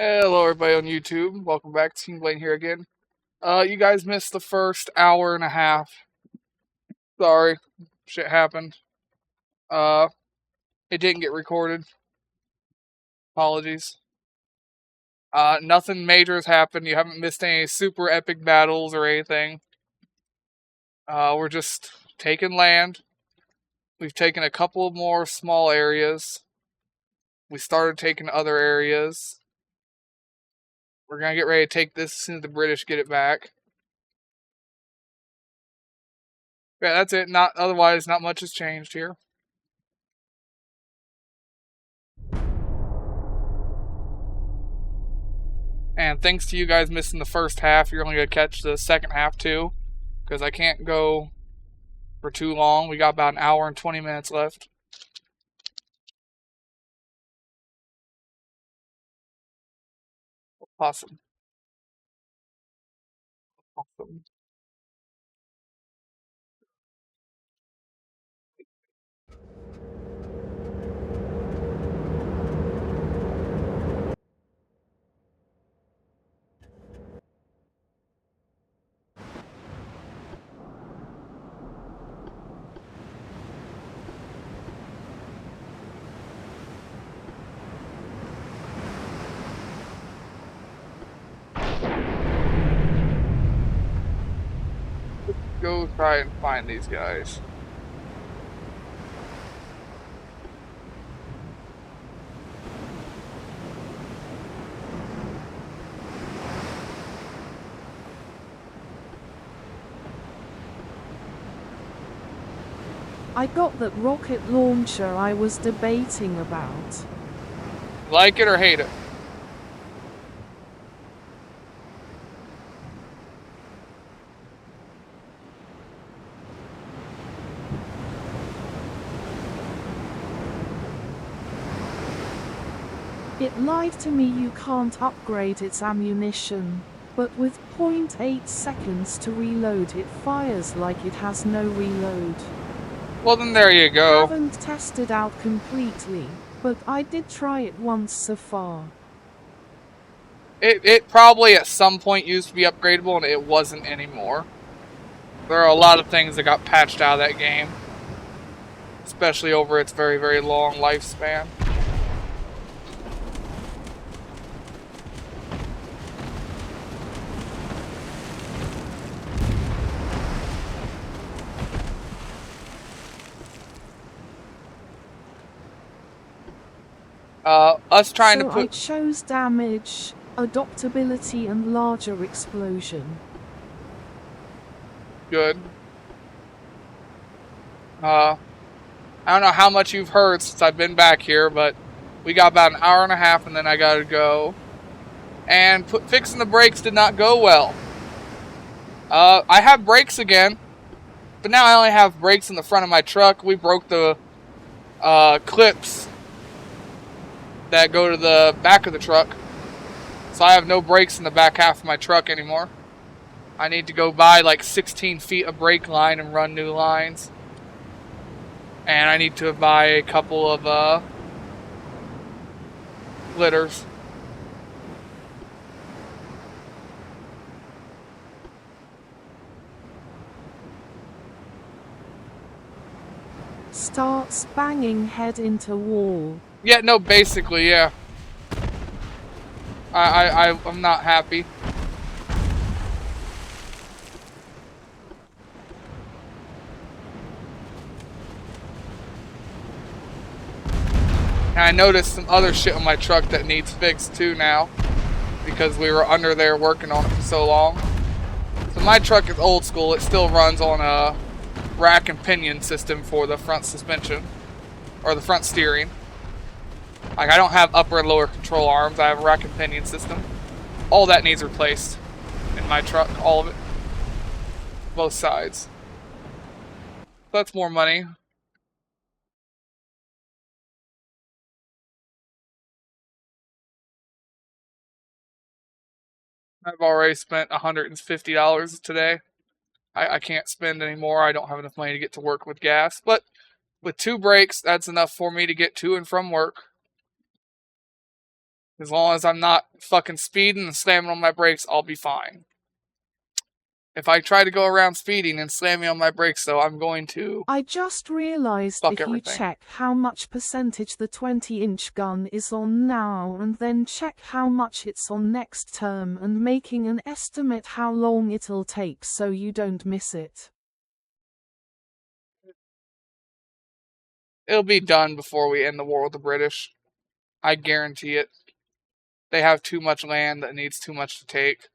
Hello everybody on YouTube. Welcome back to Team Blaine here again. You guys missed the first hour and a half. Sorry. Shit happened. It didn't get recorded. Apologies. Nothing major has happened. You haven't missed any super epic battles or anything. We're just taking land. We've taken a couple more small areas. We started taking other areas. We're gonna get ready to take this as soon as the British get it back. Yeah, that's it. Otherwise, not much has changed here. And thanks to you guys missing the first half, you're only going to catch the second half too. Because I can't go for too long. We got about an hour and 20 minutes left. Awesome. Awesome. Go try and find these guys. I got that rocket launcher I was debating about. Like it or hate it? It lied to me you can't upgrade its ammunition, but with 0.8 seconds to reload it fires like it has no reload. Well, then there you go. Haven't tested out completely, but I did try it once so far. It probably at some point used to be upgradable and it wasn't anymore. There are a lot of things that got patched out of that game. Especially over its very, very long lifespan. Us trying to put... I chose damage, adaptability and larger explosion. Good. I don't know how much you've heard since I've been back here, but we got about an hour and a half and then I gotta go. And fixing the brakes did not go well. I have brakes again, but now I only have brakes in the front of my truck. We broke the clips that go to the back of the truck. So I have no brakes in the back half of my truck anymore. I need to go buy like 16 feet of brake line and run new lines. And I need to buy a couple of litters. Starts banging head into wall. Yeah, no, basically, yeah. I'm not happy. And I noticed some other shit on my truck that needs fixed too now. Because we were under there working on it for so long. So my truck is old school. It still runs on a rack and pinion system for the front suspension. Or the front steering. Like, I don't have upper and lower control arms. I have a rack and pinion system. All that needs replaced in my truck. All of it. Both sides. That's more money. I've already spent $150 today. I can't spend any more. I don't have enough money to get to work with gas. But with 2 brakes, that's enough for me to get to and from work. As long as I'm not fucking speeding and slamming on my brakes, I'll be fine. If I try to go around speeding and slamming on my brakes, though, I'm going to... I just realized fuck if everything. you check how much percentage the 20-inch gun is on now and then check how much it's on next term and making an estimate how long it'll take so you don't miss it. It'll be done before we end the war with the British. I guarantee it. They have too much land that needs too much to take.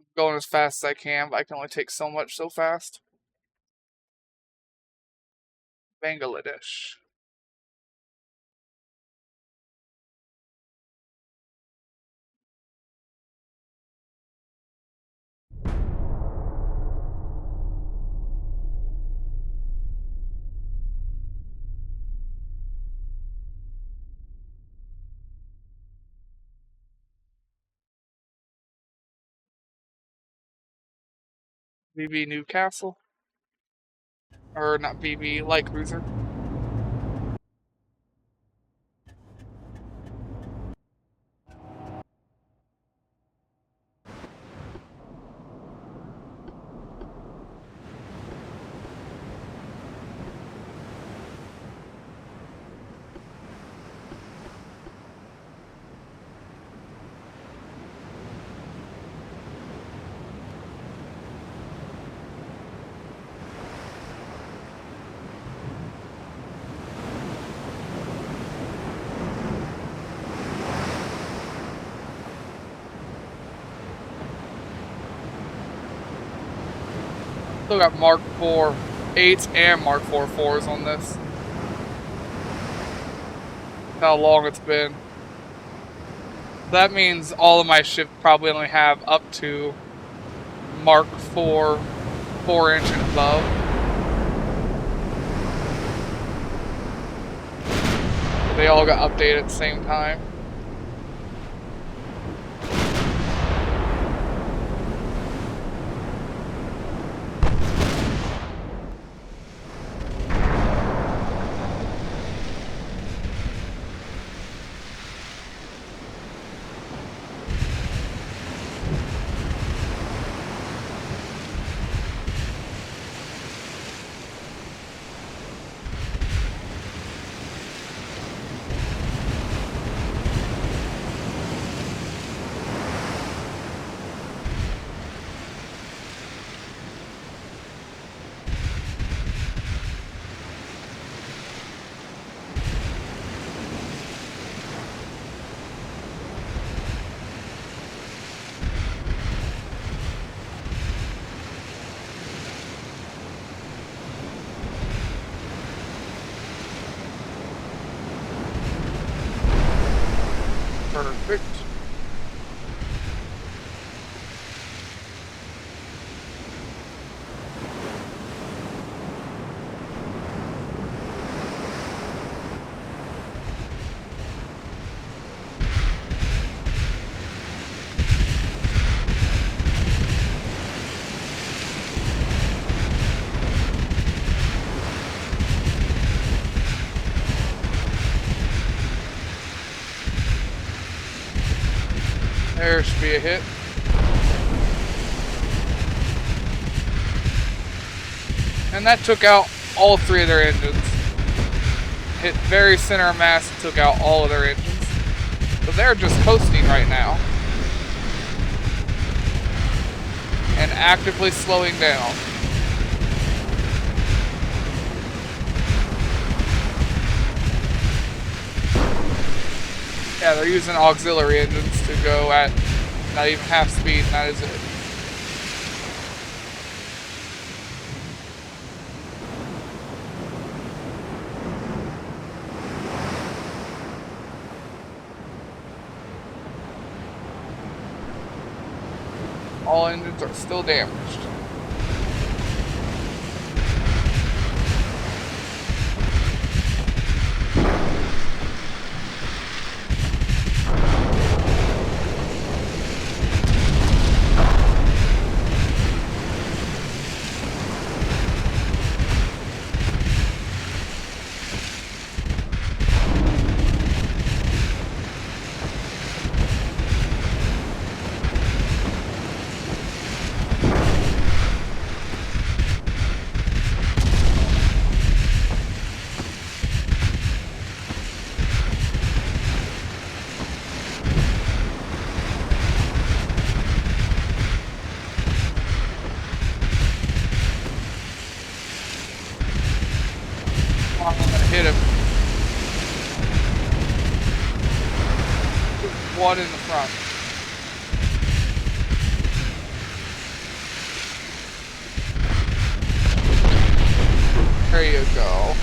I'm going as fast as I can, but I can only take so much so fast. Bangladesh. BB Newcastle. Or not BB, light cruiser. Still got Mark IV 8s and Mark IV 4s on this. How long it's been. That means all of my ships probably only have up to Mark IV 4-inch and above. They all got updated at the same time. Perfect. There should be a hit. And that took out all 3 of their engines. Hit very center of mass and took out all of their engines. So they're just coasting right now. And actively slowing down. Yeah, they're using auxiliary engines to go at not even half speed, and that is it. All engines are still damaged. one in the front. There you go.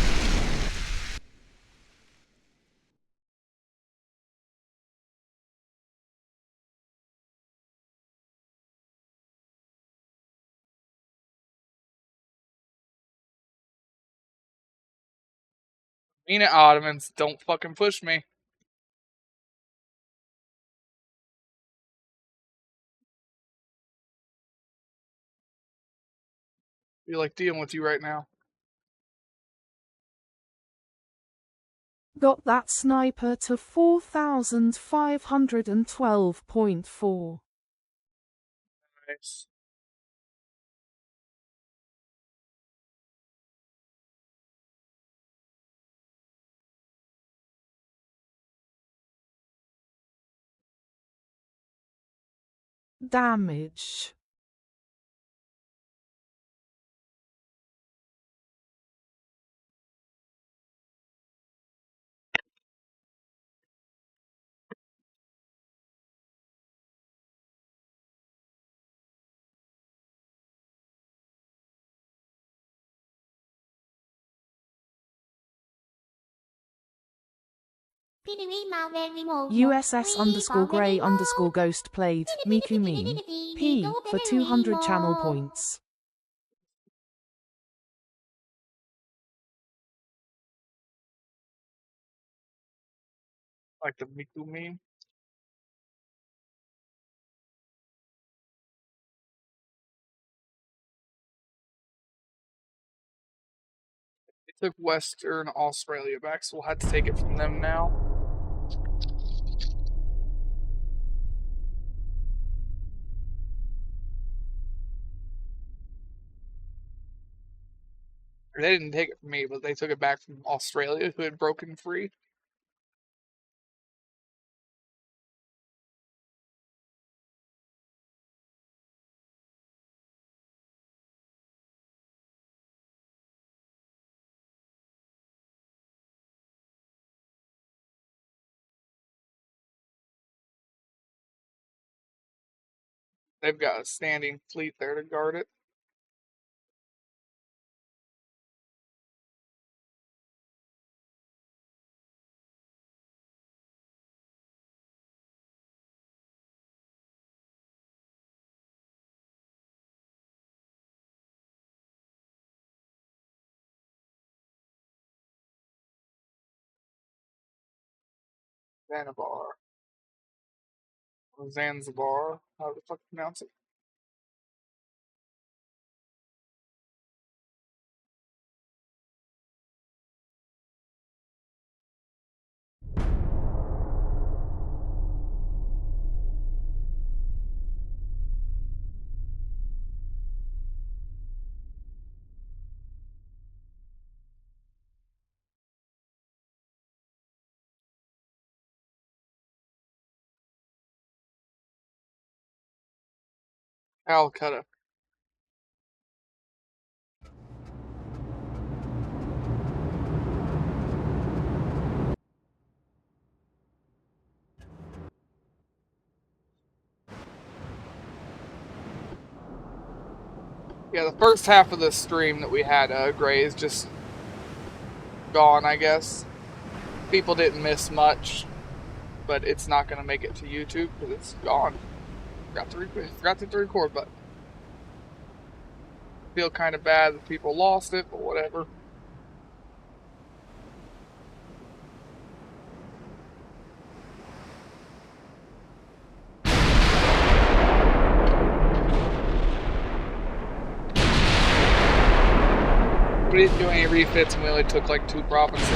Mean it, Ottomans. Don't fucking push me. I feel like dealing with you right now. Got that sniper to 4,512.4. Nice. Damage. USS_Grey_Ghost played Miku Meme P for 200 channel points. Like the Miku meme. They took Western Australia back, so we'll have to take it from them now. They didn't take it from me, but they took it back from Australia, who had broken free. They've got a standing fleet there to guard it. Zanzibar. Or Zanzibar. How the fuck pronounce it? Calcutta. Yeah, the first half of the stream that we had, Gray, is just gone, I guess. People didn't miss much, but it's not going to make it to YouTube because it's gone. Forgot to hit the record button. Feel kind of bad that people lost it, but whatever. We didn't do any refits and we only took like 2 provinces.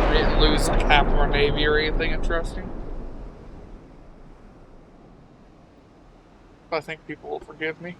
We didn't lose like half of our navy or anything interesting. I think people will forgive me.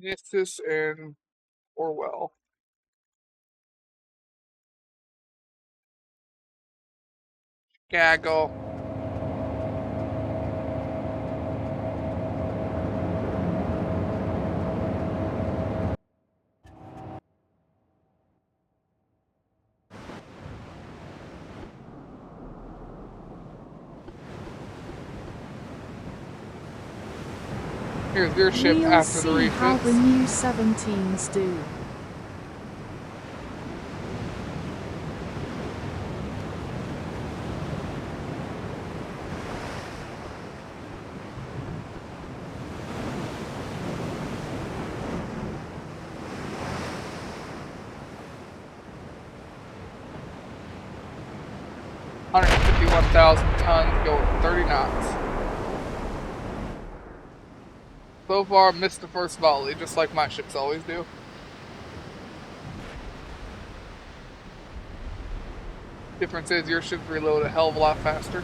Nissus and Orwell. Gaggle. Here's your ship We'll after the see how the refits. new 17s do. $151,000 tons, go at 30 knots. So far, missed the first volley, just like my ships always do. Difference is your ships reload a hell of a lot faster.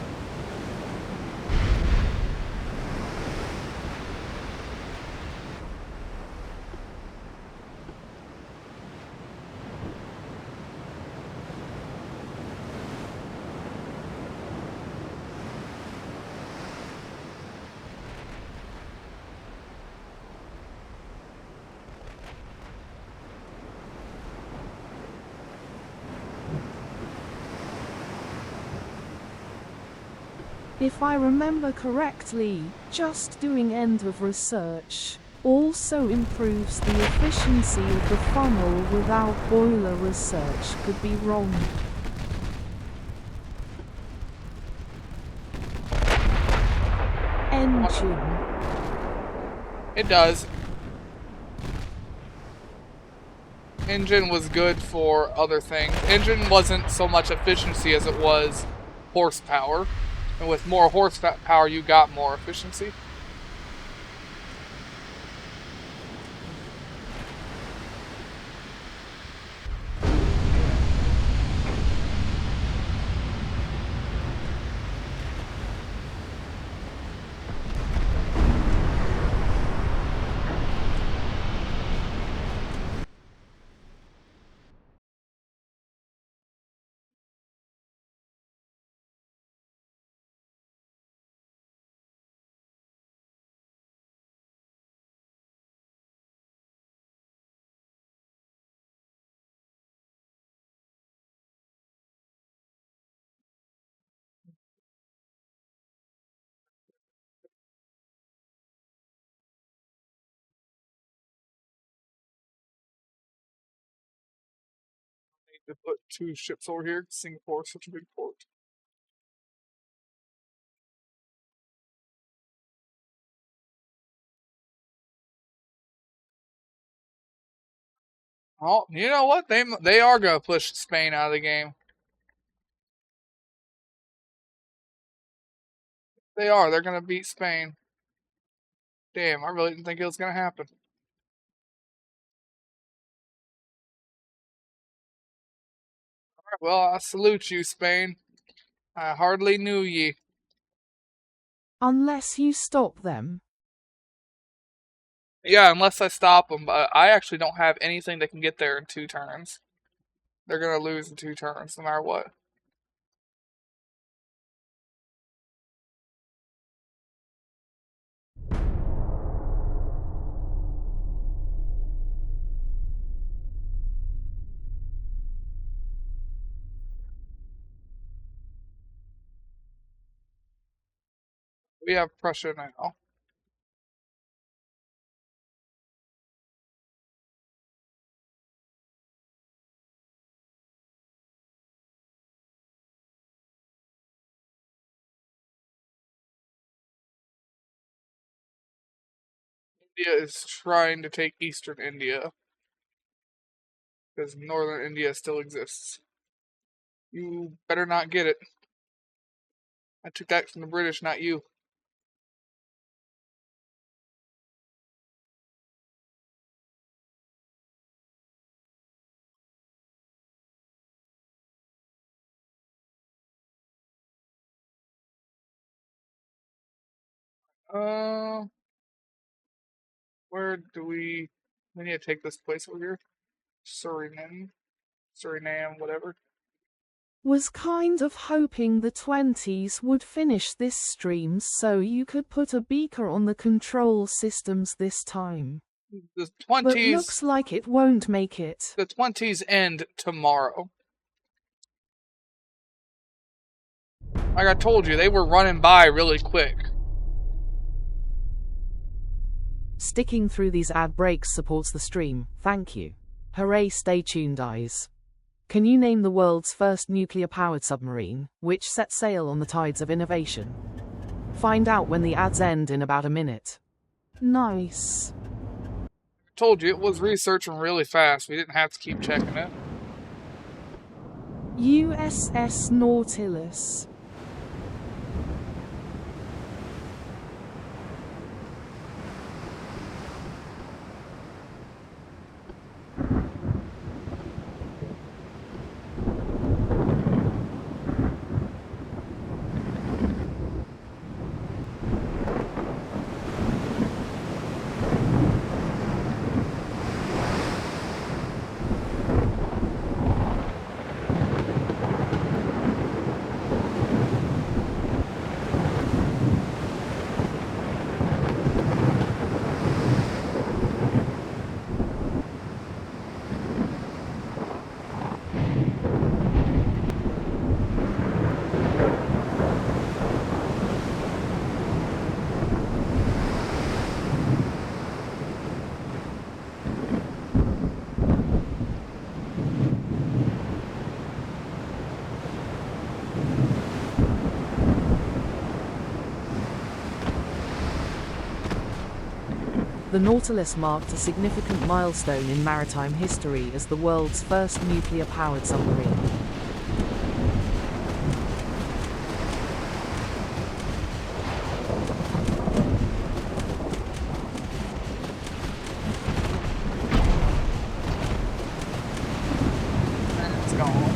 If I remember correctly, just doing end of research also improves the efficiency of the funnel without boiler research could be wrong. Engine. It does. Engine was good for other things. Engine wasn't so much efficiency as it was horsepower. And with more horsepower, you got more efficiency. Need to put 2 ships over here. Singapore is such a big port. Oh, you know what? They are gonna push Spain out of the game. They are. They're gonna beat Spain. Damn, I really didn't think it was gonna happen. Alright, well, I salute you, Spain. I hardly knew ye. Unless you stop them. Yeah, unless I stop them, but I actually don't have anything that can get there in 2 turns. They're gonna lose in 2 turns, no matter what. We have Prussia now. India is trying to take eastern India because northern India still exists. You better not get it. I took that from the British, not you. Uh, where do we We need to take this place over here. Suriname, whatever. Was kind of hoping the 20s would finish this stream so you could put a beaker on the control systems this time. The But 20s. looks like it won't make it. The 20s end tomorrow. Like I told you, they were running by really quick. Sticking through these ad breaks supports the stream. Thank you. Hooray, stay tuned, eyes. Can you name the world's first nuclear-powered submarine, which set sail on the tides of innovation? Find out when the ads end in about a minute. Nice. I told you, it was researching really fast. We didn't have to keep checking it. USS Nautilus. The Nautilus marked a significant milestone in maritime history as the world's first nuclear-powered submarine. And it's gone.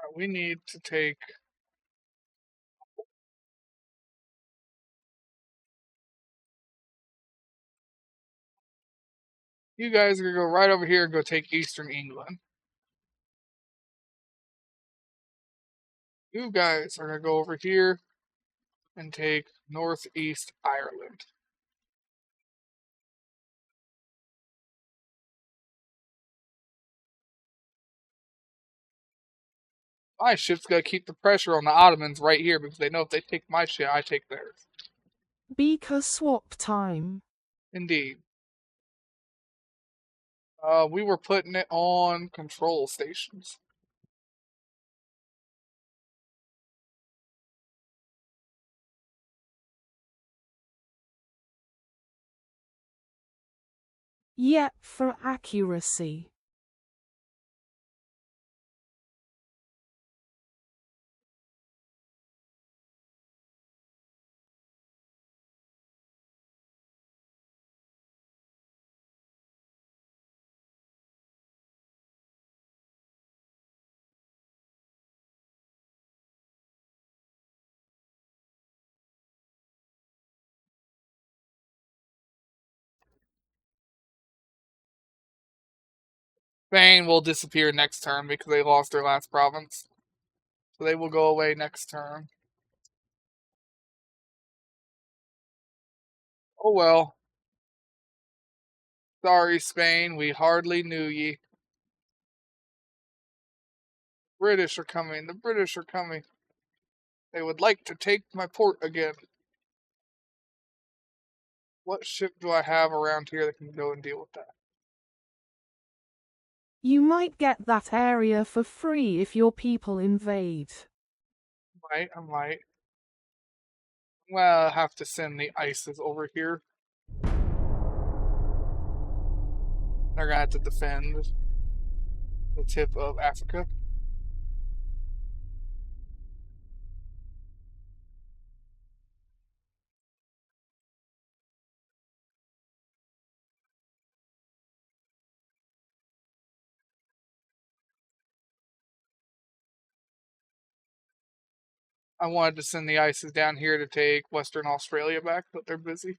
Alright, we need to take... You guys are going to go right over here and go take Eastern England. You guys are going to go over here and take Northeast Ireland. My ship's got to keep the pressure on the Ottomans right here because they know if they take my ship, I take theirs. Beaker swap time. Indeed. We were putting it on control stations. Yep, for accuracy. Spain will disappear next turn because they lost their last province. So they will go away next turn. Oh well. Sorry, Spain, we hardly knew ye. British are coming. The British are coming. They would like to take my port again. What ship do I have around here that can go and deal with that? You might get that area for free if your people invade. I might. Well, I'll have to send the ISIS over here. They're gonna have to defend the tip of Africa. I wanted to send the ISIS down here to take Western Australia back, but they're busy.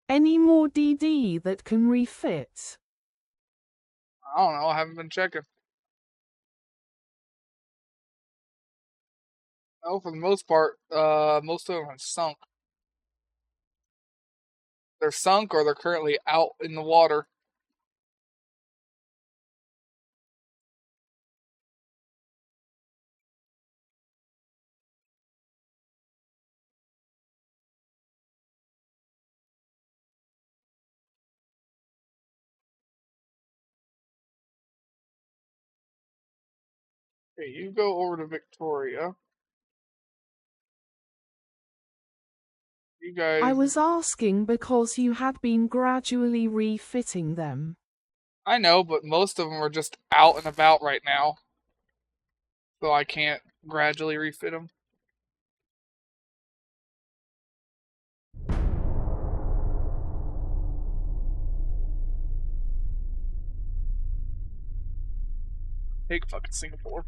Any more DD that can refit? I don't know, I haven't been checking. No, for the most part, most of them are sunk. They're sunk or they're currently out in the water. Okay, you go over to Victoria. You guys. I was asking because you had been gradually refitting them. I know, but most of them are just out and about right now. So I can't gradually refit them. Take fucking Singapore.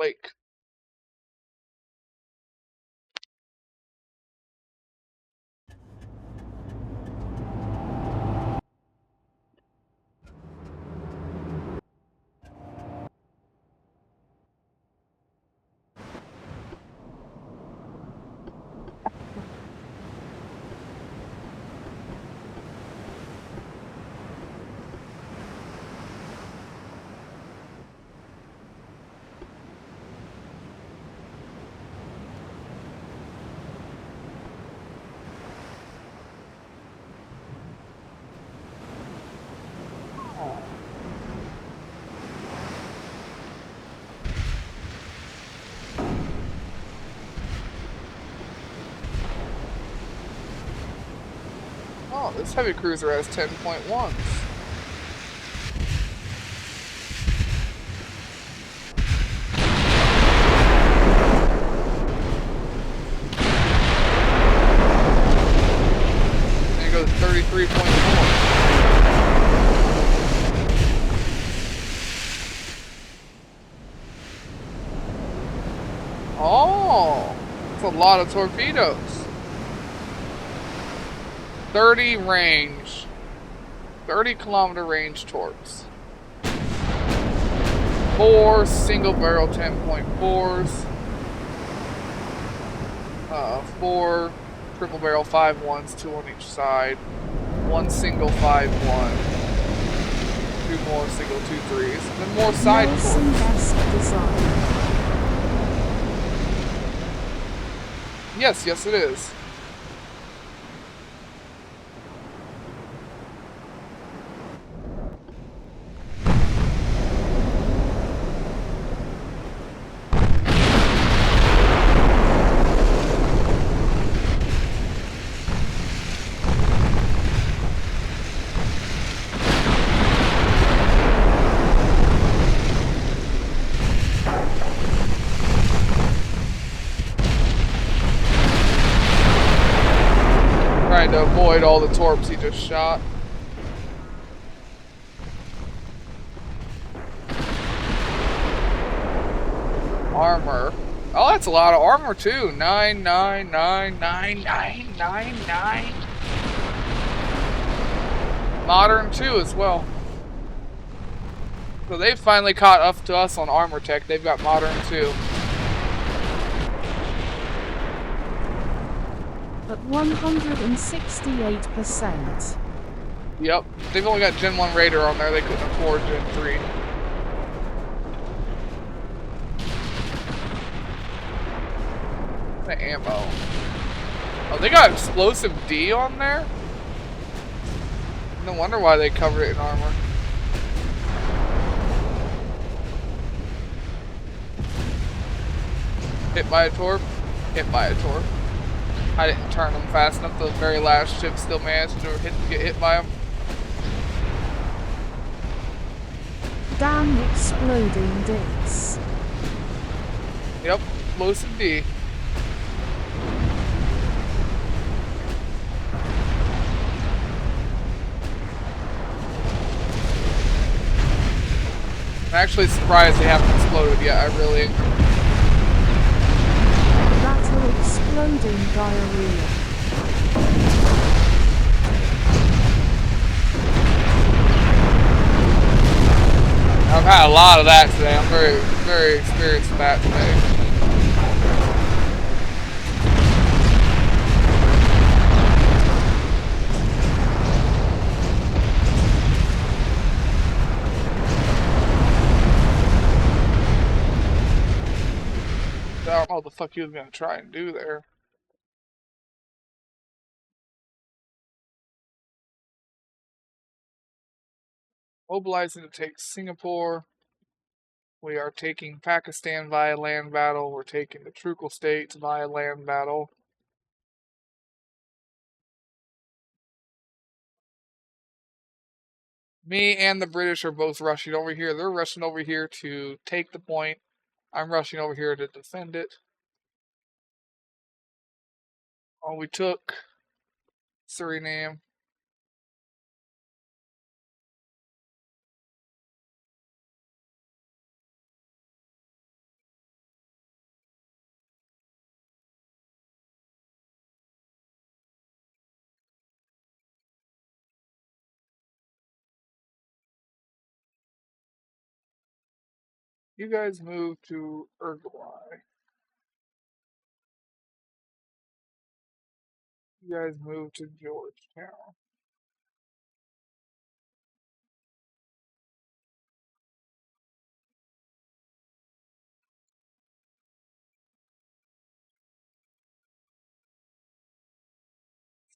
Lake. Oh, this heavy cruiser has 10.1s. And it goes 33.4. Oh, that's a lot of torpedoes. 30 range. 30-kilometer range torps. 4 single barrel 10.4s. 4 triple barrel 5.1s, 2 on each side. 1 single 5.1. 2 more single 2.3s. And then more side torps. Yes, it is. Trying to avoid all the torps he just shot. Armor. Oh, that's a lot of armor too. 9999999. Modern too as well. So they've finally caught up to us on armor tech. They've got modern too. At 168%. Yep. They've only got Gen 1 Raider on there. They couldn't afford Gen 3. The ammo. Oh, they got Explosive D on there? No wonder why they covered it in armor. Hit by a torp. Hit by a torp. I didn't turn them fast enough. The very last ship still managed to get hit by them. Damn exploding dicks. Yep, explosive D. I'm actually surprised they haven't exploded yet. I really am. Battle exploding diarrhea. I've had a lot of that today. I'm very, very experienced with that today. I don't know what the fuck he was gonna try and do there. Mobilizing to take Singapore. We are taking Pakistan via land battle. We're taking the Trucal States via land battle. Me and the British are both rushing over here. They're rushing over here to take the point. I'm rushing over here to defend it. Oh, we took Suriname. You guys move to Uruguay. You guys move to Georgetown.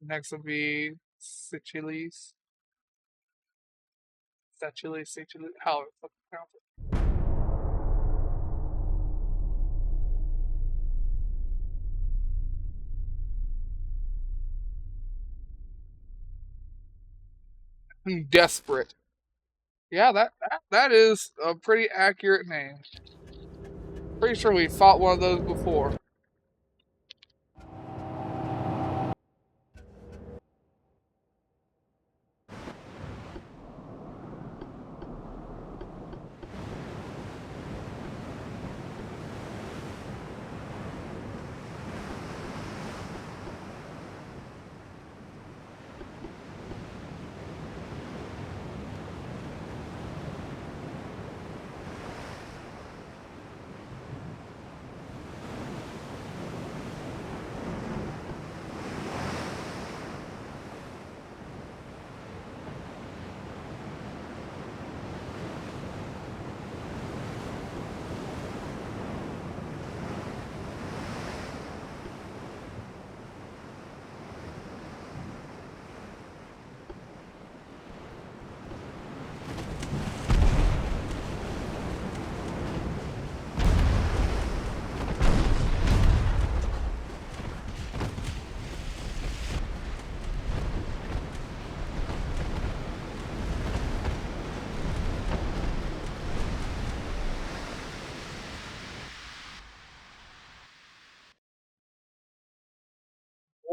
Next will be Seychelles. Seychelles. How the fuck pronounce it? Desperate. Yeah, that is a pretty accurate name. Pretty sure we fought one of those before.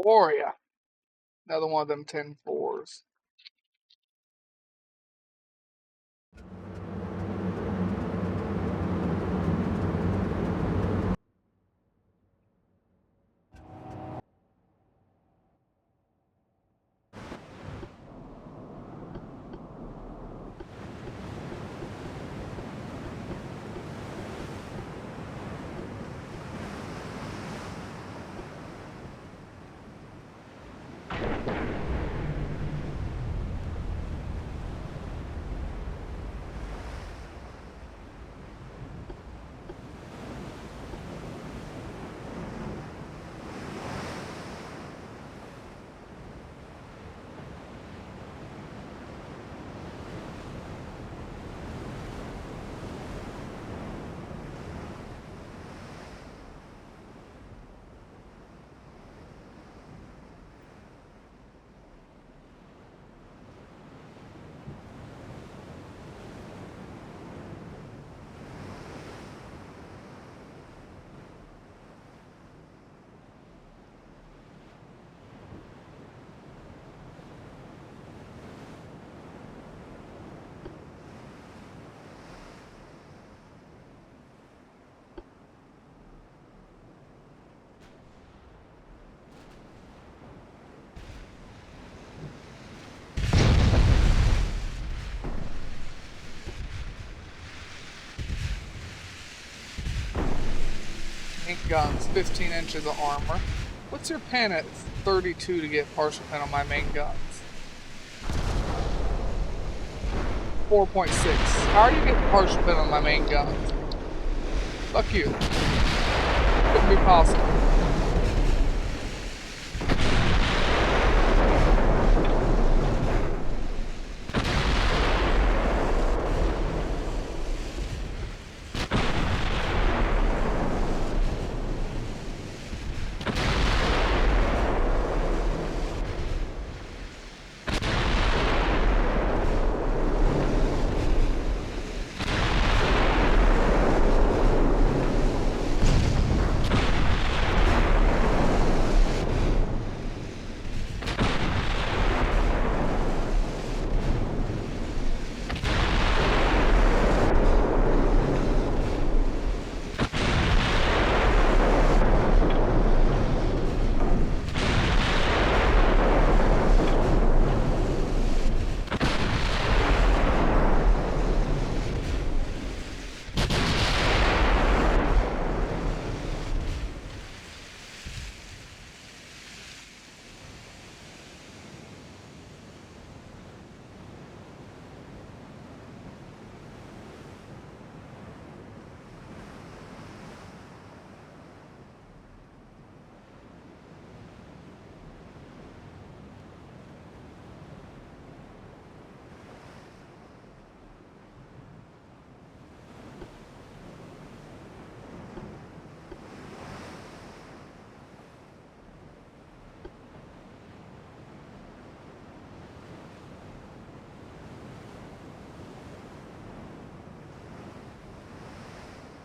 Warrior. Another one of them 10-4s. ink guns, 15 inches of armor. What's your pin at 32 to get partial pin on my main guns? 4.6. How are you getting partial pin on my main guns? Fuck you. Couldn't be possible.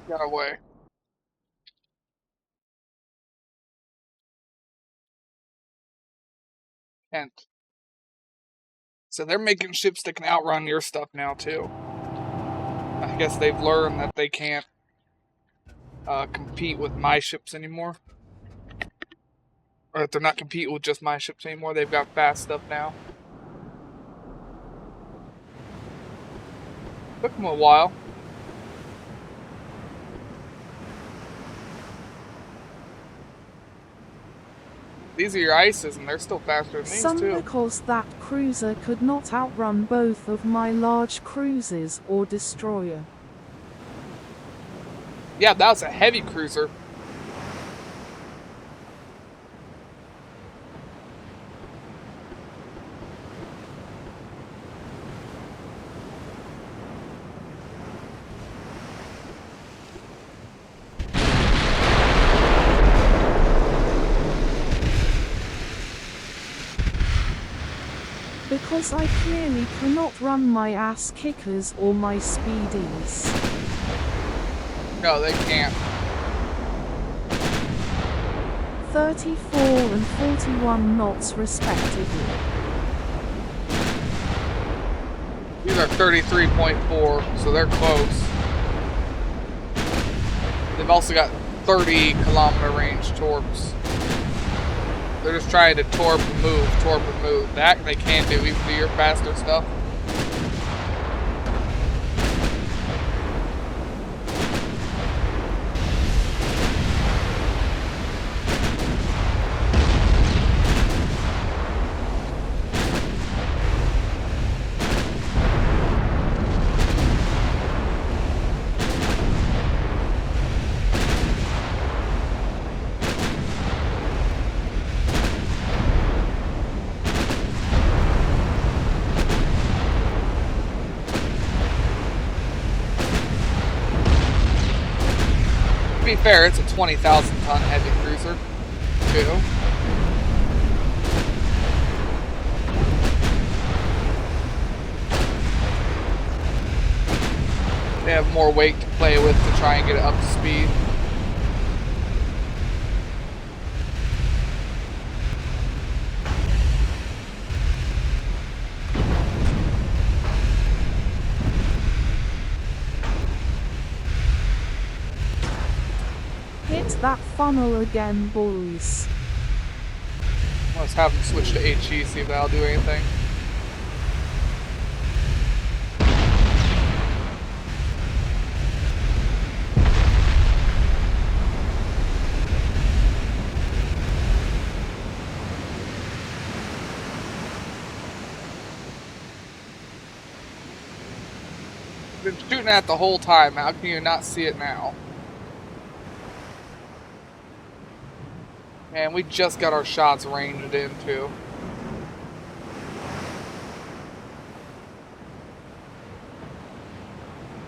Got away. Kent. So they're making ships that can outrun your stuff now too. I guess they've learned that they can't compete with my ships anymore. Or that they're not competing with just my ships anymore. They've got fast stuff now. Took them a while. These are your ices, and they're still faster than these Some too. because that cruiser could not outrun both of my large cruisers or destroyer. Yeah, that was a heavy cruiser. Because I clearly cannot run my ass kickers or my speedies. No, they can't. 34 and 41 knots respectively. These are 33.4, so they're close. They've also got 30-kilometer range torps. They're just trying to torp and move. That they can do, even do your faster stuff. To be fair, it's a 20,000-ton heavy cruiser, too. They have more weight to play with to try and get it up to speed. Hit that funnel again, boys. Let's have them switch to HE, see if that'll do anything. been shooting at the whole time. How can you not see it now? Man, we just got our shots ranged into.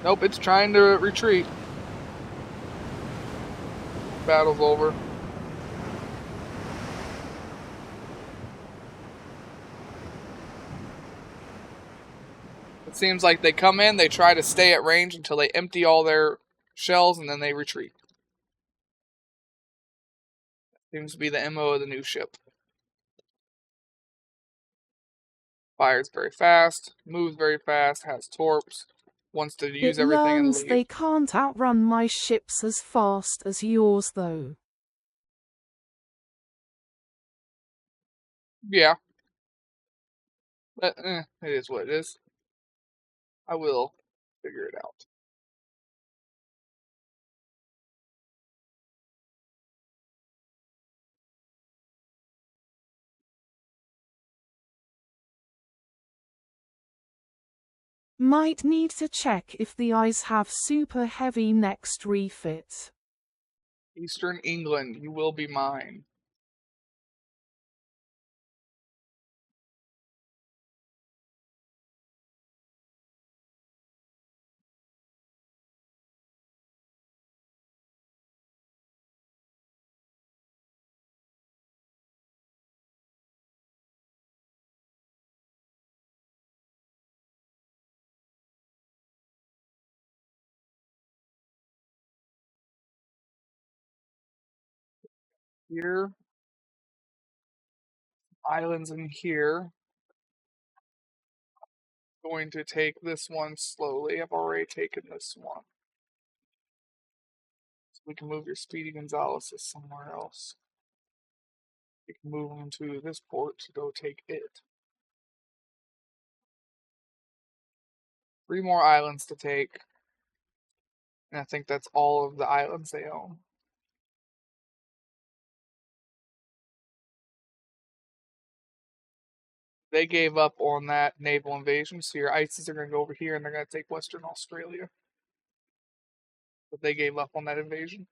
Nope, it's trying to retreat. Battle's over. It seems like they come in, they try to stay at range until they empty all their shells, and then they retreat. Seems to be the MO of the new ship. Fires very fast, moves very fast, has torps, wants to use It everything and learns leave. they can't outrun my ships as fast as yours, though. Yeah. But, it is what it is. I will figure it out. Might need to check if the eyes have super heavy next refit. Eastern England, you will be mine. Here. Islands in here. Going to take this one slowly. I've already taken this one. So we can move your Speedy Gonzales somewhere else. You can move them to this port to go take it. 3 more islands to take. And I think that's all of the islands they own. They gave up on that naval invasion, so your ISIS are going to go over here and they're going to take Western Australia. But they gave up on that invasion.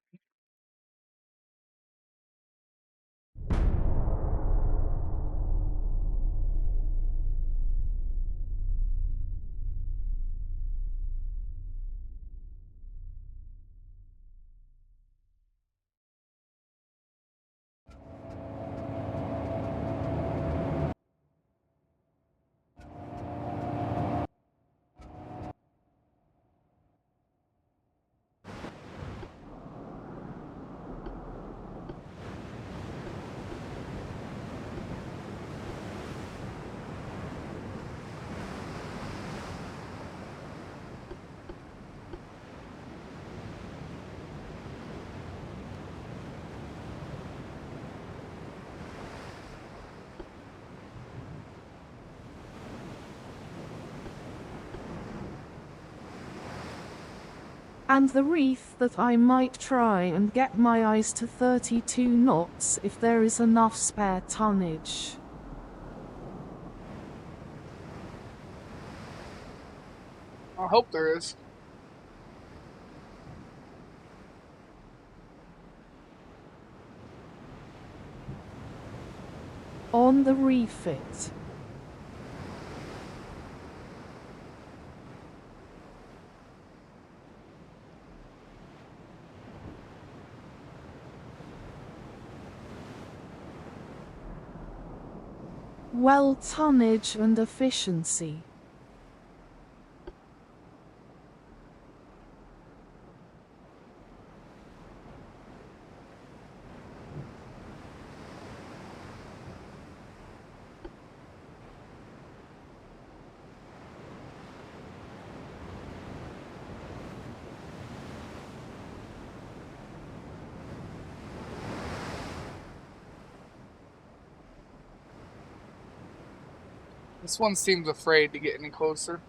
And the reef that I might try and get my eyes to 32 knots if there is enough spare tonnage. I hope there is. On the refit. Well, tonnage and efficiency. This one seems afraid to get any closer.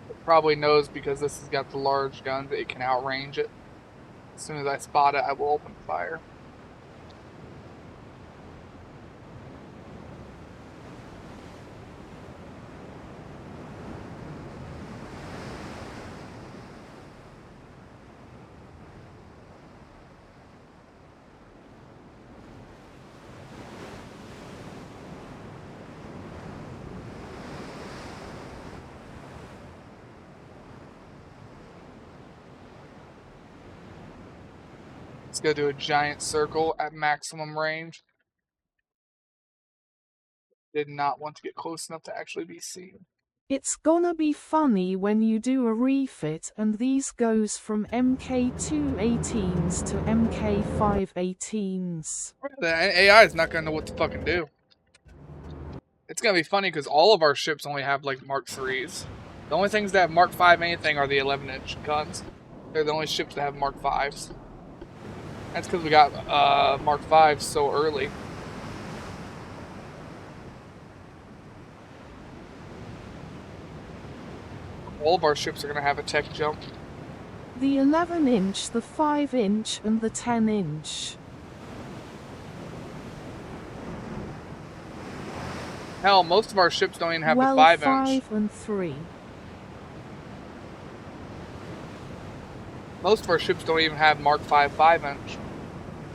It probably knows because this has got the large guns that it can outrange it. As soon as I spot it, I will open fire. Let's go do a giant circle at maximum range. Did not want to get close enough to actually be seen. It's gonna be funny when you do a refit and these goes from MK2-18s to MK5-18s. The AI is not gonna know what to fucking do. It's gonna be funny because all of our ships only have like Mark 3s. The only things that have Mark 5 anything are the 11-inch guns. They're the only ships that have Mark 5s. That's because we got Mark 5s so early. All of our ships are gonna have a tech jump. The 11-inch, the 5-inch, and the 10-inch. Hell, most of our ships don't even have the 5-inch. 5 and 3. Most of our ships don't even have Mark 5 5-inch.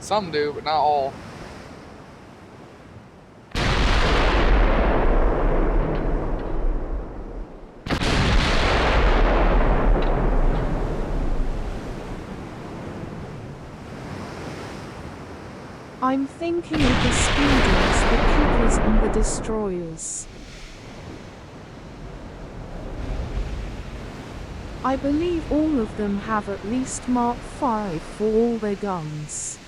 Some do, but not all. I'm thinking of the speeders, the kickers, and the destroyers. I believe all of them have at least Mark 5 for all their guns.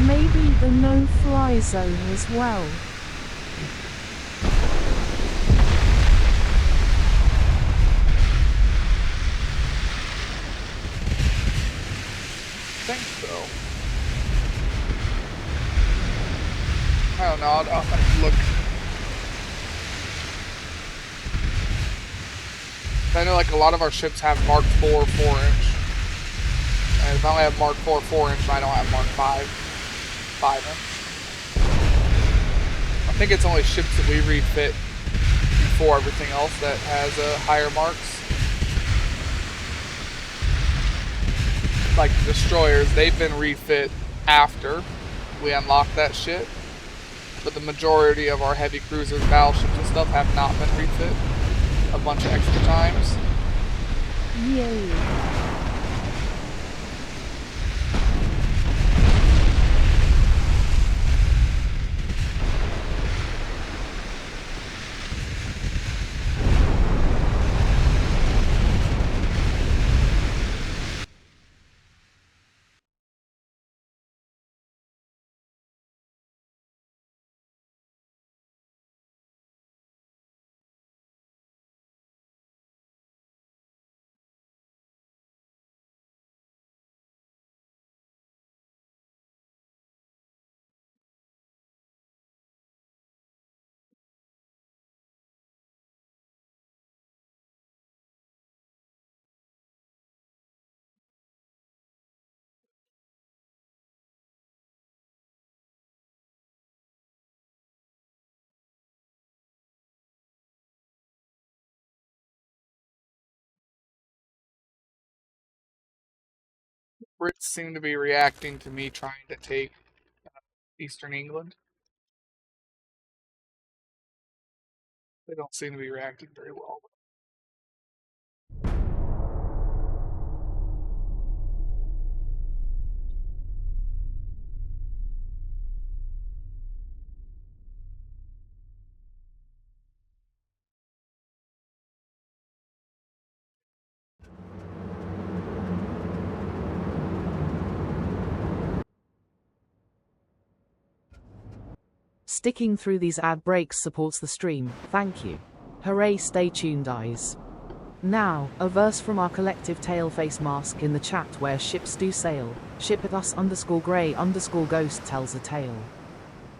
Maybe the no-fly zone as well. I think so. I don't know, I'll have to look. I know like a lot of our ships have Mark 4 4-inch. And if I only have Mark 4 4-inch, I don't have Mark 5 5-inch. I think it's only ships that we refit before everything else that has higher marks. Like the destroyers, they've been refit after we unlock that shit. But the majority of our heavy cruisers, battleships and stuff have not been refit a bunch of extra times. Yay. Brits seem to be reacting to me trying to take Eastern England. They don't seem to be reacting very well. Sticking through these ad breaks supports the stream, thank you. Hooray, stay tuned eyes. Now, a verse from our collective tailface mask in the chat where ships do sail, ship at us _grey_ghost tells a tale.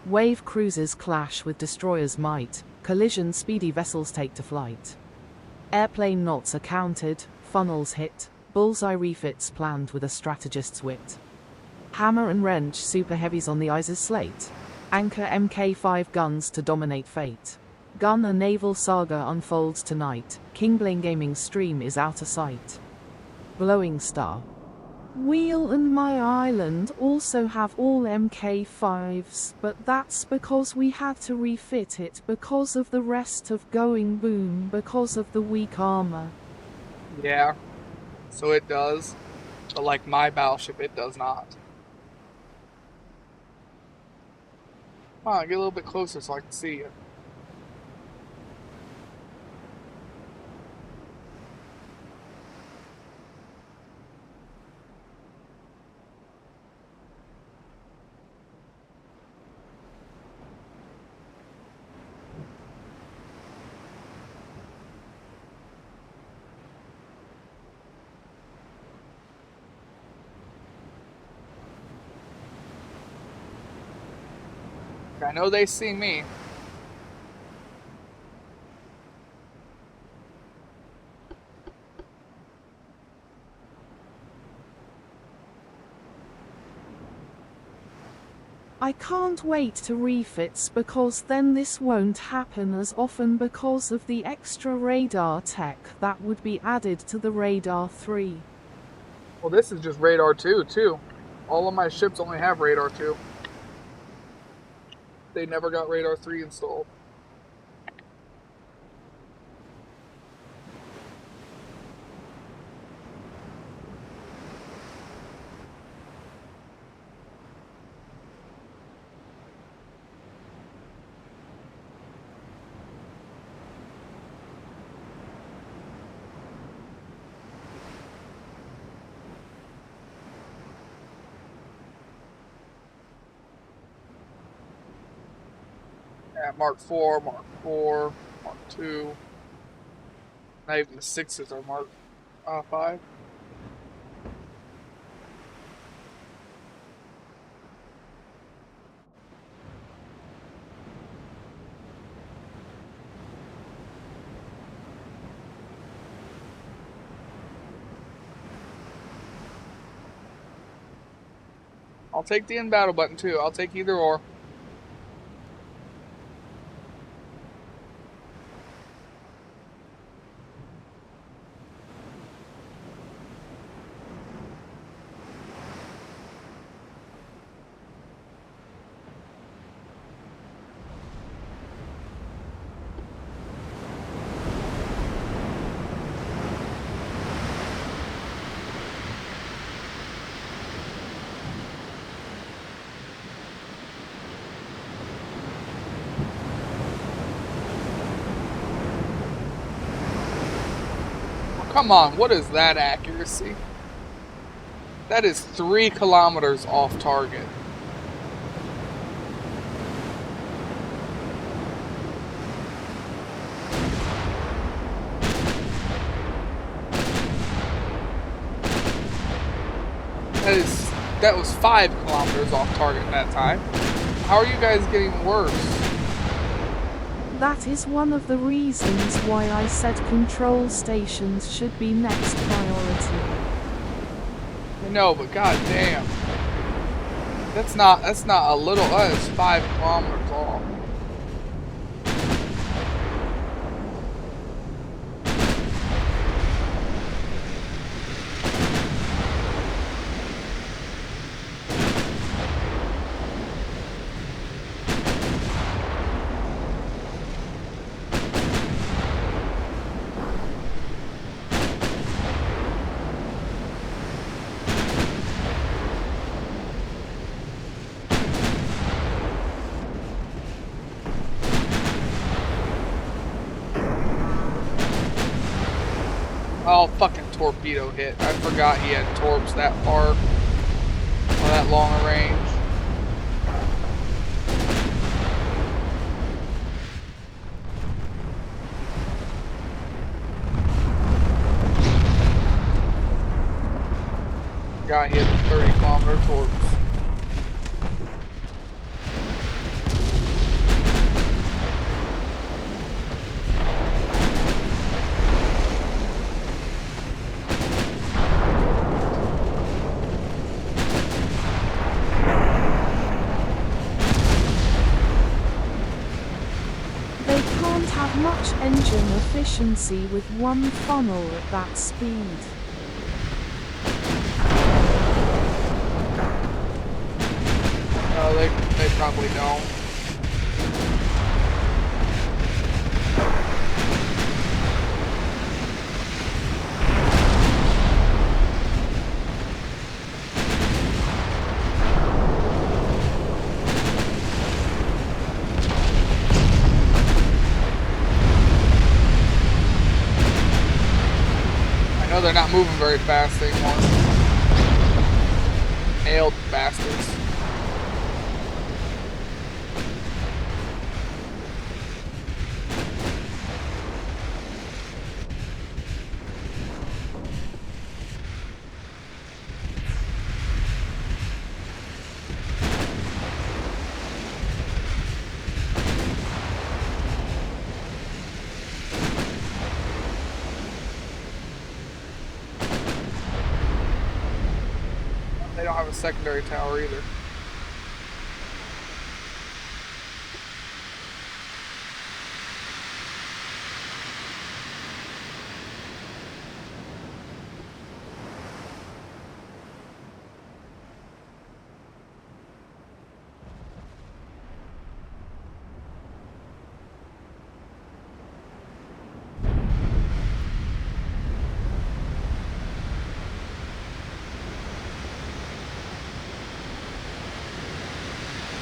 Wave cruisers clash with destroyers might, collision speedy vessels take to flight. Airplane knots are counted, funnels hit, bullseye refits planned with a strategist's wit. Hammer and wrench super heavies on the Ice's slate. Anchor MK5 guns to dominate fate. Gun a naval saga unfolds tonight. Kingbane Gaming's stream is out of sight. Glowing Star. Wheel and my island also have all MK5s, but that's because we had to refit it because of the rest of going boom because of the weak armor. Yeah. so it does. But like my battleship, it does not. Come on, get a little bit closer so I can see you. I know they see me. I can't wait to refits because then this won't happen as often because of the extra radar tech that would be added to the Radar 3. Well, this is just Radar 2, too. All of my ships only have Radar 2. They never got Radar 3 installed. Yeah, Mark 4, Mark 4, Mark 2. Not even the 6s are Mark 5. I'll take the end battle button too. I'll take either or. Come on, what is that accuracy? That is 3 kilometers off target. That was 5 kilometers off target that time. How are you guys getting worse? That is one of the reasons why I said control stations should be next priority. I know, but goddamn, that's not a little. That is 5 kilometers off. Oh, fucking torpedo hit. I forgot he had torps that far, or that long a range. Got hit with 30-kilometer torps. Much engine efficiency with one funnel at that speed. They probably don't. they're not moving very fast anymore. Nailed bastards. They don't have a secondary tower either.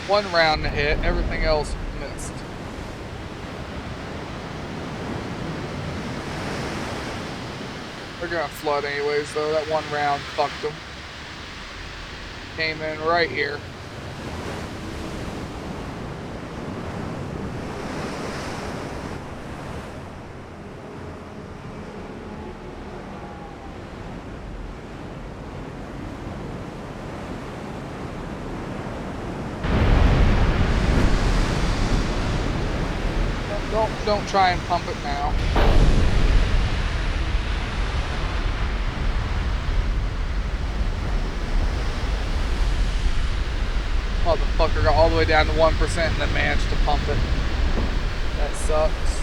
One round to hit, everything else missed. They're gonna flood anyways though, that one round fucked them. Came in right here. Don't try and pump it now. Motherfucker got all the way down to 1% and then managed to pump it. That sucks.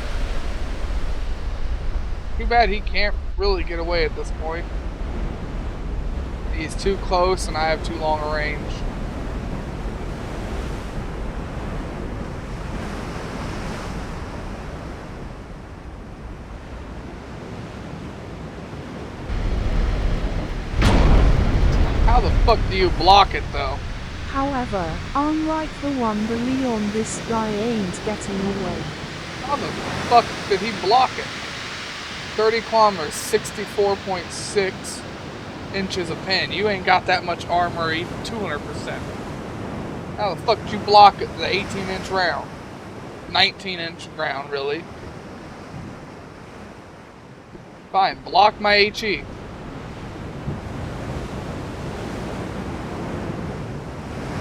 Too bad he can't really get away at this point. He's too close and I have too long a range. How the fuck do you block it though? However, unlike the one the Leon, this guy ain't getting away. How the fuck did he block it? 30 kilometers, 64.6 inches of pin. You ain't got that much armor, even 200%. How the fuck did you block it, the 18-inch round? 19-inch round, really? Fine, block my HE.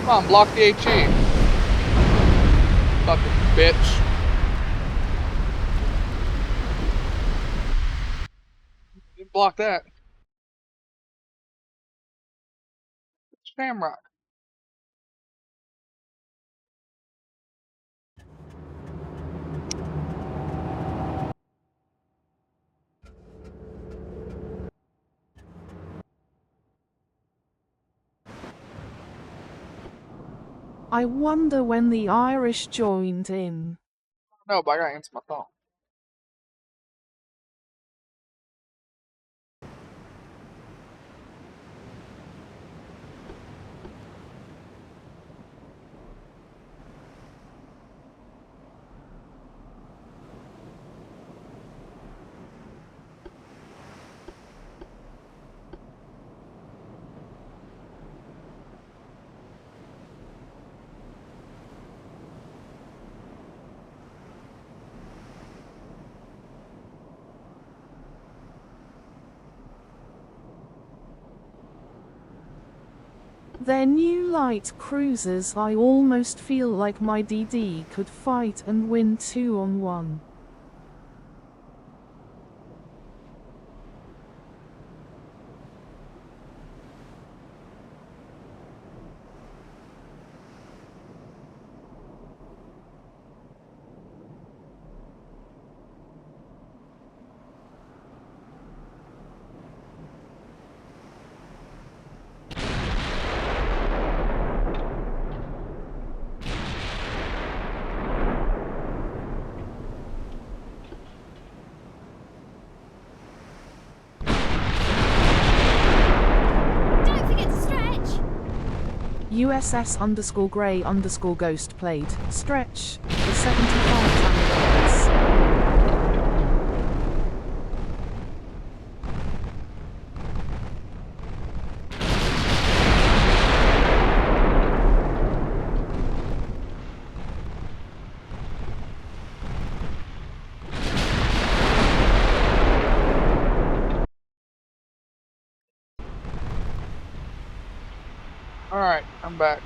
Come on, block the HE. Fucking bitch. Didn't block that. Shamrock. I wonder when the Irish joined in. No, but I gotta answer my phone. Their new light cruisers, I almost feel like my DD could fight and win 2-on-1. USS_Grey_Ghost played. Stretch. The 75 channel. Alright, I'm back.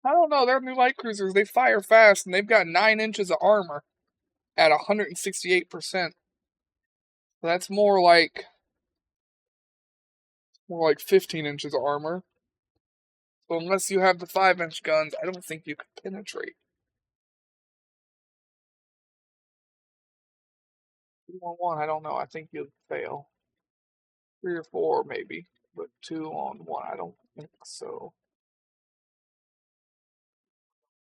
I don't know, they're new light cruisers. They fire fast, and they've got 9 inches of armor at 168%. So that's more like 15 inches of armor. So unless you have the 5-inch guns, I don't think you could penetrate. 2-on-1, I don't know. I think you'd fail. 3 or 4 maybe, but 2-on-1, I don't think so.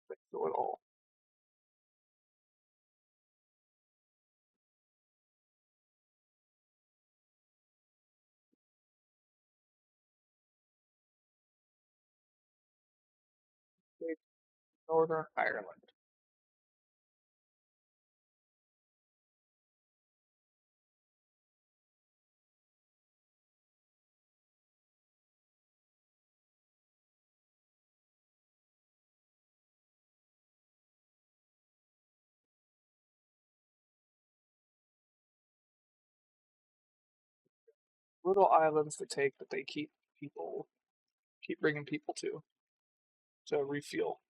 I don't think so at all. Northern Ireland. Little islands to take that they keep bringing people to refuel.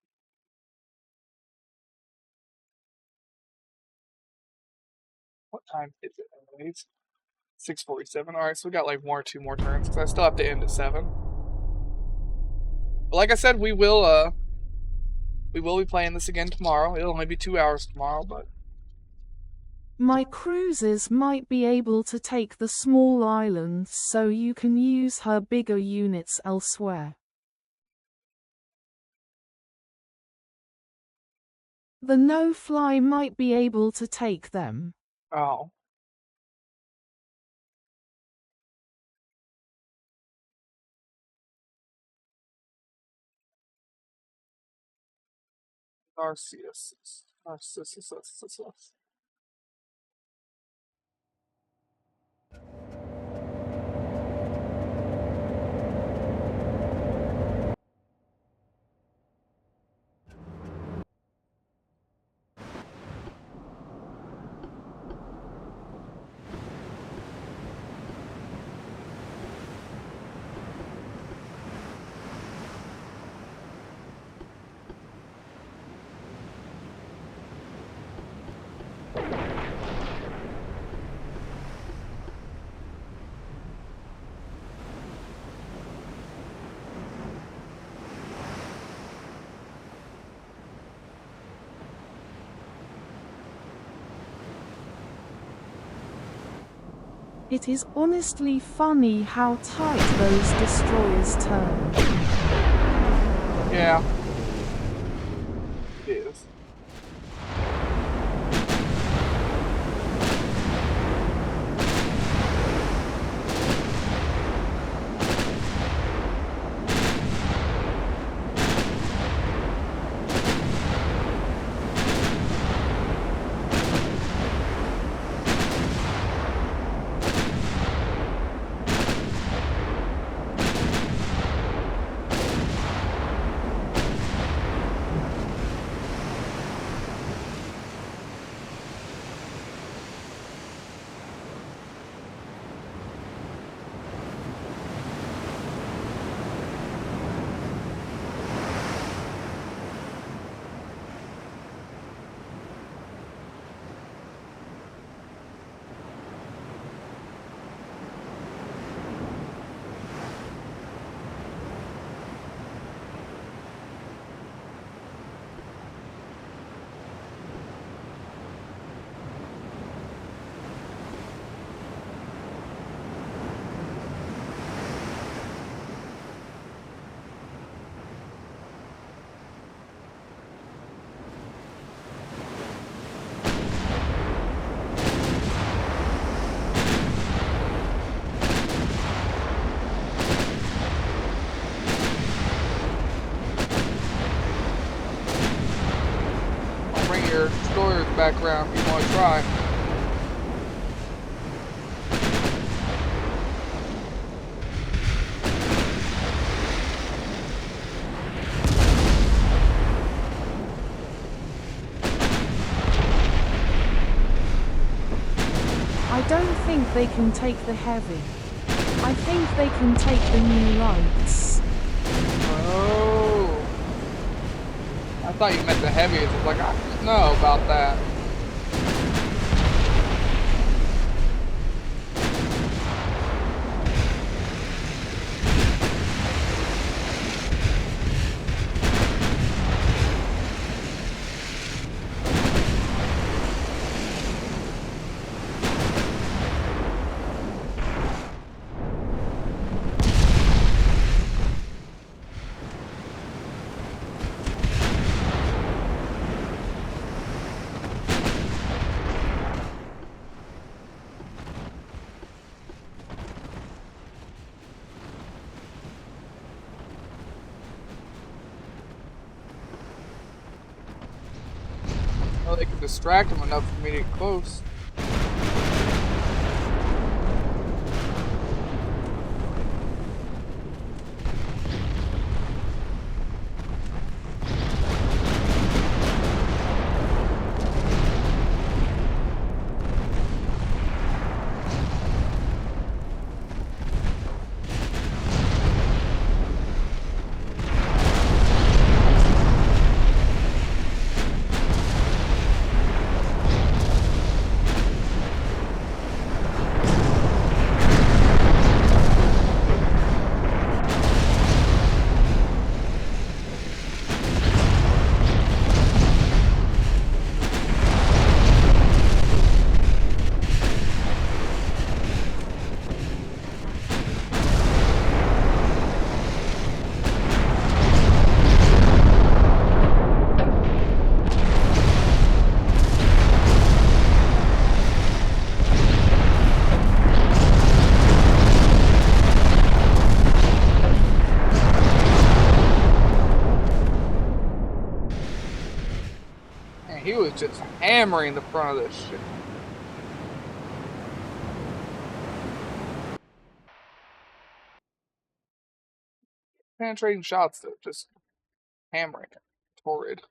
What time is it anyways? 6:47. All right, so we got like 2 more turns because I still have to end at 7. But like I said, we will be playing this again tomorrow. It'll only be 2 hours tomorrow, but My cruisers might be able to take the small islands, so you can use her bigger units elsewhere. The no-fly might be able to take them. oh, Narcissus. It is honestly funny how tight those destroyers turn. Yeah, it is. Your destroyers back around if you want to try. they can take the heavy. I think they can take the new lights. Oh. I thought you meant the heavies. I was like, I don't know about that. Well, they can distract him enough for me to get close. He was just hammering the front of this shit. Penetrating shots, though, just hammering it. Torrid.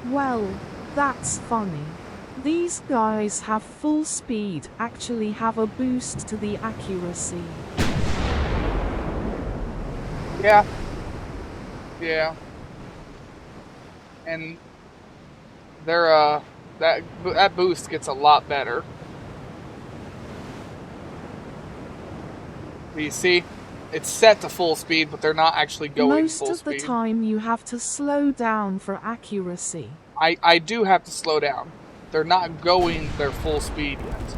Well, that's funny. These guys have full speed, actually have a boost to the accuracy. Yeah. Yeah. And they're, that boost gets a lot better. But you see, it's set to full speed, but they're not actually going Most full of the speed. time you have to slow down for accuracy. I do have to slow down. They're not going their full speed yet.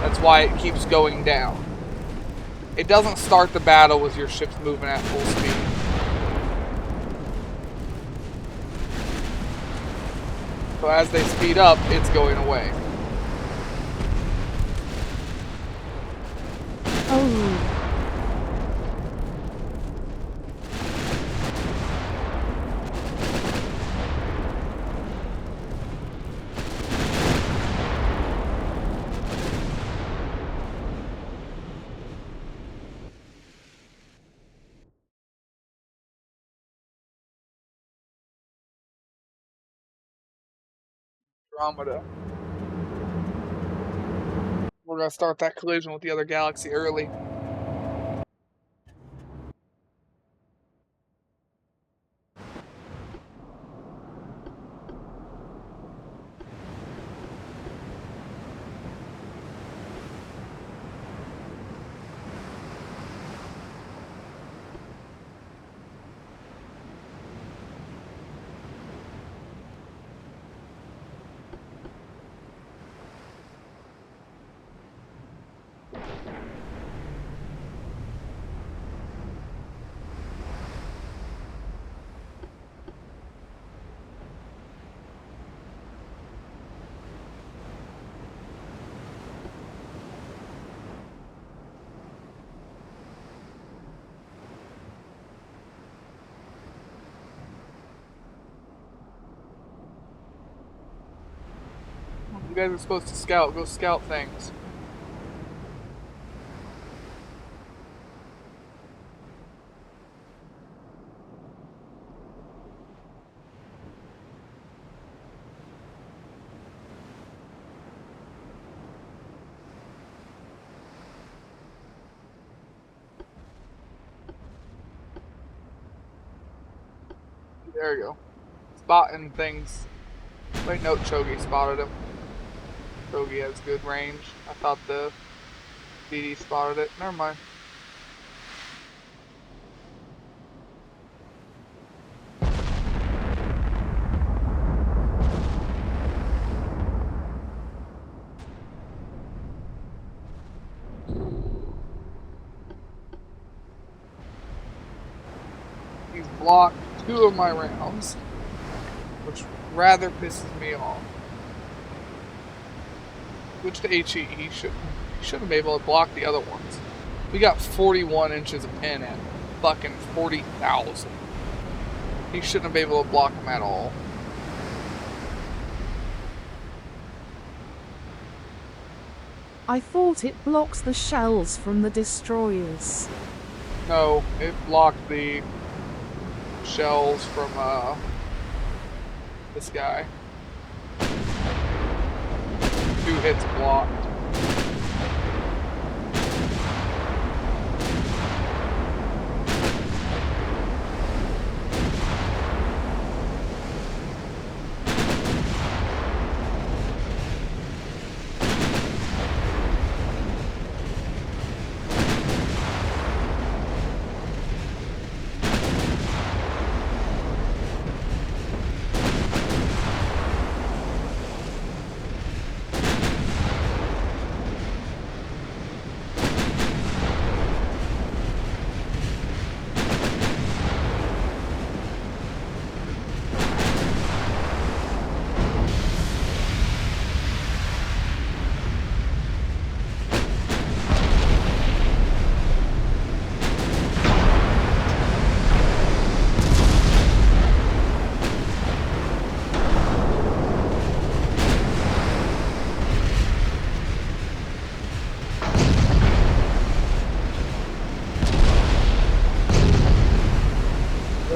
That's why it keeps going down. It doesn't start the battle with your ships moving at full speed. So as they speed up, it's going away. Oh. Andromeda. We're gonna start that collision with the other galaxy early. guys are supposed to scout. Go scout things. There you go. Spotting things. Wait, no, Chogi spotted him. Chogi has good range. I thought the BD spotted it. Never mind. He's blocked 2 of my rounds, which rather pisses me off. Switch to HE. He shouldn't be able to block the other ones. We got 41 inches of pin at fucking 40,000. He shouldn't be able to block them at all. I thought it blocks the shells from the destroyers. No, it blocked the shells from this guy. 2 hits blocked.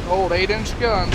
Old 8-inch guns.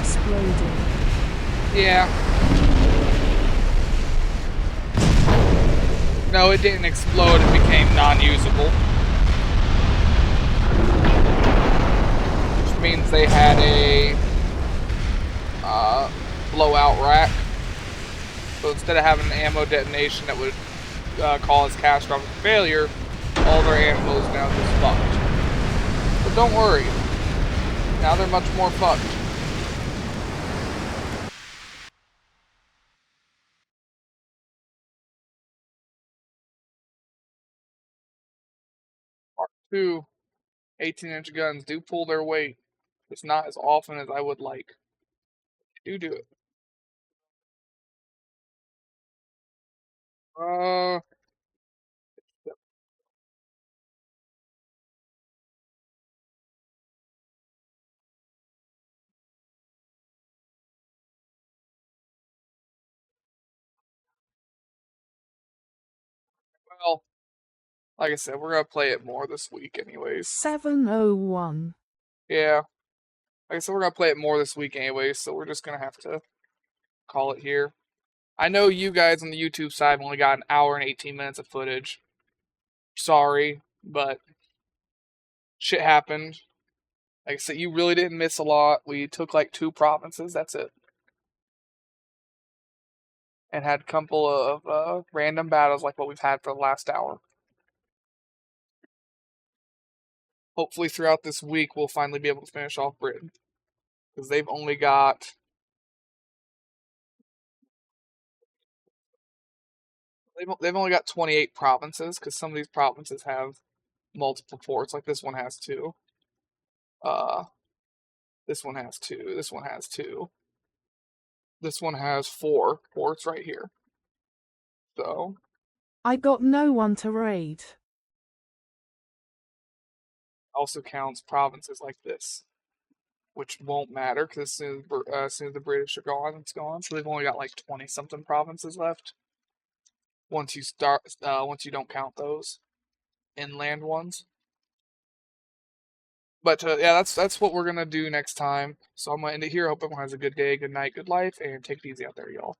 Exploding. Yeah. No, it didn't explode, it became non-usable. Which means they had a blowout rack. So instead of having an ammo detonation that would cause catastrophic failure, all their ammo is now just fucked. But don't worry, now they're much more fucked. Mark II 18-inch guns do pull their weight. It's not as often as I would like. Do it. Uh, well, like I said, we're gonna play it more this week anyways. 701. Yeah. Like I said, we're gonna play it more this week anyways, so we're just gonna have to call it here. I know you guys on the YouTube side have only got an hour and 18 minutes of footage. Sorry, but shit happened. Like I said, you really didn't miss a lot. We took like 2 provinces, that's it. And had a couple of random battles like what we've had for the last hour. Hopefully throughout this week we'll finally be able to finish off Britain. Because they've only got they've only got 28 provinces, because some of these provinces have multiple ports. Like this one has 2. This one has 2. This one has 2. This one has 4 ports right here. So I got no one to raid. also counts provinces like this, which won't matter because as soon as the British are gone, it's gone. So they've only got like 20 something provinces left. Once you don't count those inland ones. But yeah, that's what we're gonna do next time. So I'm gonna end it here. Hope everyone has a good day, good night, good life, and take it easy out there, y'all.